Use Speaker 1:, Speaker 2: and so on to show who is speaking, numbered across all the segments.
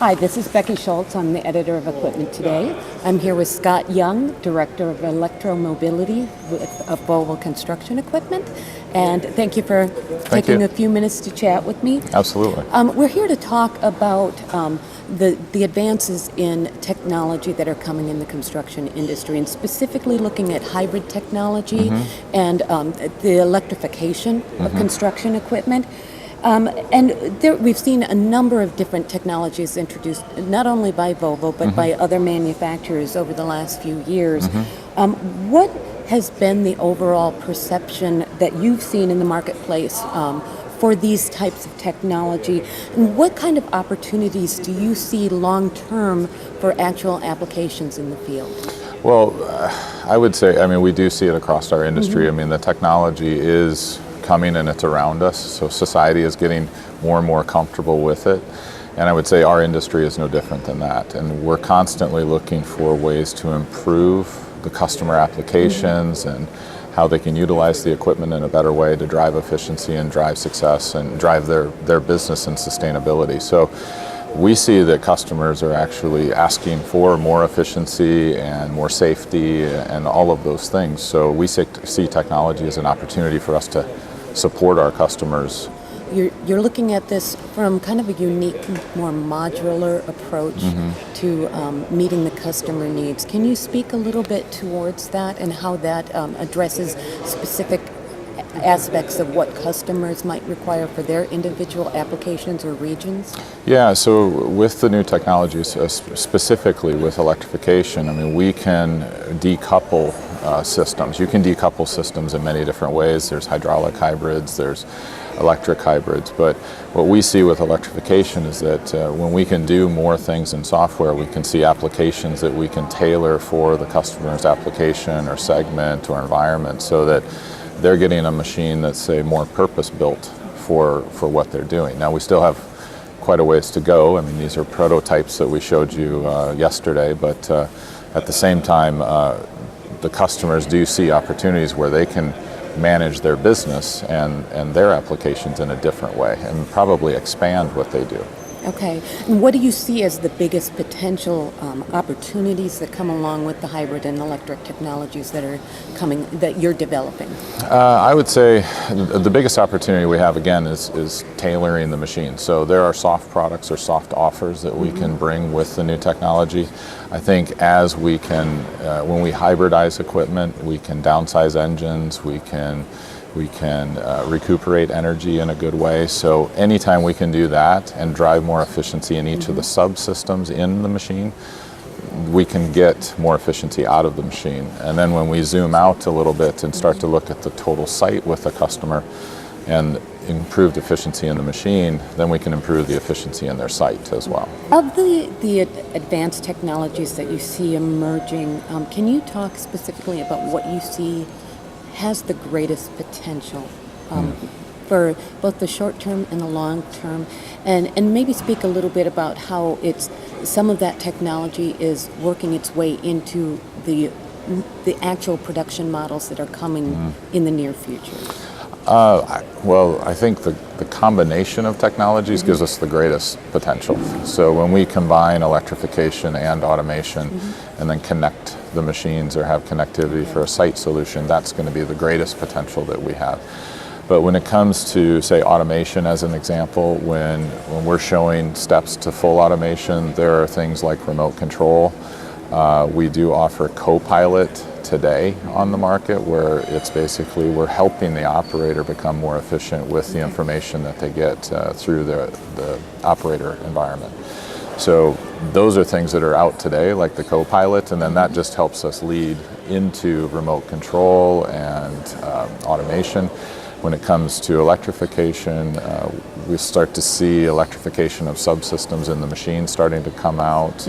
Speaker 1: Hi, this is Becky Schultz. I'm the editor of Equipment Today. I'm here with Scott Young, Director of Electromobility of Volvo Construction Equipment. And thank you for taking a few minutes to chat with me.
Speaker 2: Absolutely.
Speaker 1: We're here to talk about the advances in technology that are coming in the construction industry, and specifically looking at hybrid technology and the electrification of construction equipment. We've seen a number of different technologies introduced, not only by Volvo, but by other manufacturers over the last few years. What has been the overall perception that you've seen in the marketplace for these types of technology? And what kind of opportunities do you see long-term for actual applications in the field?
Speaker 2: Well, I would say, we do see it across our industry. The technology is coming and it's around us, so society is getting more and more comfortable with it, and I would say our industry is no different than that, and we're constantly looking for ways to improve the customer applications and how they can utilize the equipment in a better way to drive efficiency and drive success and drive their business and sustainability. So we see that customers are actually asking for more efficiency and more safety and all of those things, so we see technology as an opportunity for us to support our customers.
Speaker 1: You're looking at this from kind of a unique, more modular approach to meeting the customer needs. Can you speak a little bit towards that and how that addresses specific aspects of what customers might require for their individual applications or regions?
Speaker 2: Yeah, so with the new technologies, specifically with electrification, we can decouple systems. You can decouple systems in many different ways. There's hydraulic hybrids, there's electric hybrids, but what we see with electrification is that when we can do more things in software, we can see applications that we can tailor for the customer's application or segment or environment, so that they're getting a machine that's, say, more purpose-built for what they're doing. Now, we still have quite a ways to go. These are prototypes that we showed you yesterday, but at the same time, the customers do see opportunities where they can manage their business and their applications in a different way and probably expand what they do.
Speaker 1: Okay. And what do you see as the biggest potential opportunities that come along with the hybrid and electric technologies that are coming, that you're developing?
Speaker 2: I would say the biggest opportunity we have, again, is tailoring the machine. So there are soft products or soft offers that we can bring with the new technology. I think as we can, when we hybridize equipment, we can downsize engines, we can recuperate energy in a good way. So anytime we can do that and drive more efficiency in each of the subsystems in the machine, we can get more efficiency out of the machine. And then when we zoom out a little bit and start to look at the total site with the customer and improved efficiency in the machine, then we can improve the efficiency in their site as well.
Speaker 1: Of the advanced technologies that you see emerging, can you talk specifically about what you see has the greatest potential for both the short term and the long term, and maybe speak a little bit about how some of that technology is working its way into the actual production models that are coming in the near future?
Speaker 2: Well, I think the combination of technologies gives us the greatest potential. So when we combine electrification and automation and then connect the machines or have connectivity for a site solution, that's going to be the greatest potential that we have. But when it comes to, say, automation as an example, when we're showing steps to full automation, there are things like remote control. We do offer co-pilot today on the market, where it's basically we're helping the operator become more efficient with the information that they get through the operator environment. So those are things that are out today, like the co-pilot, and then that just helps us lead into remote control and automation. When it comes to electrification, we start to see electrification of subsystems in the machine starting to come out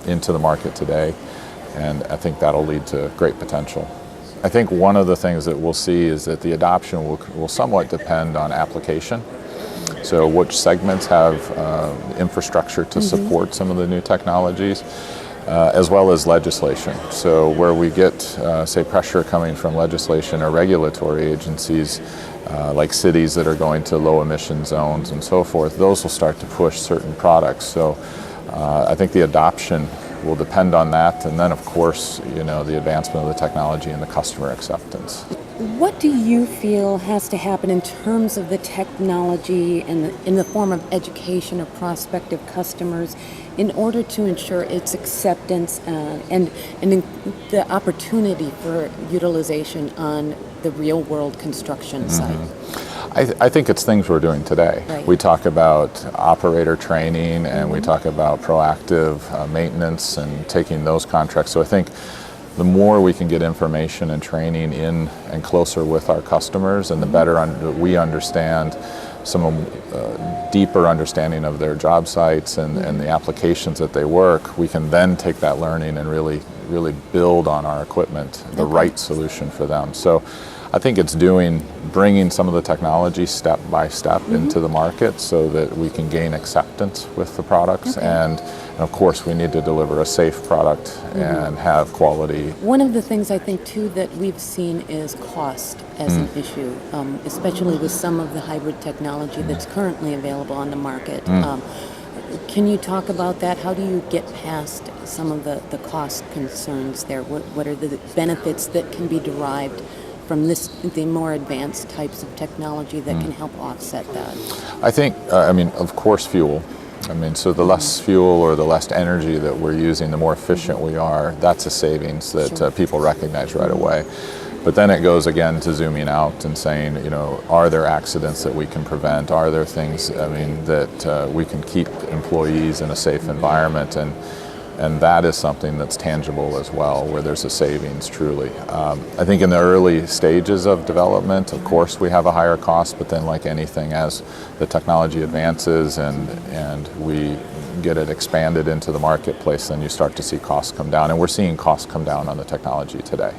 Speaker 2: into the market today, and I think that'll lead to great potential. I think one of the things that we'll see is that the adoption will somewhat depend on application. So which segments have infrastructure to support some of the new technologies, as well as legislation. So where we get, say, pressure coming from legislation or regulatory agencies, like cities that are going to low emission zones and so forth, those will start to push certain products. So I think the adoption will depend on that, and then of course, the advancement of the technology and the customer acceptance.
Speaker 1: What do you feel has to happen in terms of the technology and in the form of education of prospective customers in order to ensure its acceptance and the opportunity for utilization on the real world construction site?
Speaker 2: I think it's things we're doing today.
Speaker 1: Right.
Speaker 2: We talk about operator training and we talk about proactive maintenance and taking those contracts. So I think the more we can get information and training in and closer with our customers, and the better we understand some deeper understanding of their job sites and the applications that they work, we can then take that learning and really build on our equipment the right solution for them. So I think it's bringing some of the technology step by step into the market so that we can gain acceptance with the products. And of course, we need to deliver a safe product and have quality.
Speaker 1: One of the things I think too that we've seen is cost as an issue, especially with some of the hybrid technology that's currently available on the market. Can you talk about that? How do you get past some of the cost concerns there? What are the benefits that can be derived from the more advanced types of technology that can help offset that?
Speaker 2: I think, of course, fuel. So the less fuel or the less energy that we're using, the more efficient we are. That's a savings that people recognize right away. But then it goes again to zooming out and saying, are there accidents that we can prevent? Are there things, that we can keep employees in a safe environment? And that is something that's tangible as well, where there's a savings truly. I think in the early stages of development, of course, we have a higher cost, but then like anything, as the technology advances and we get it expanded into the marketplace, then you start to see costs come down. And we're seeing costs come down on the technology today.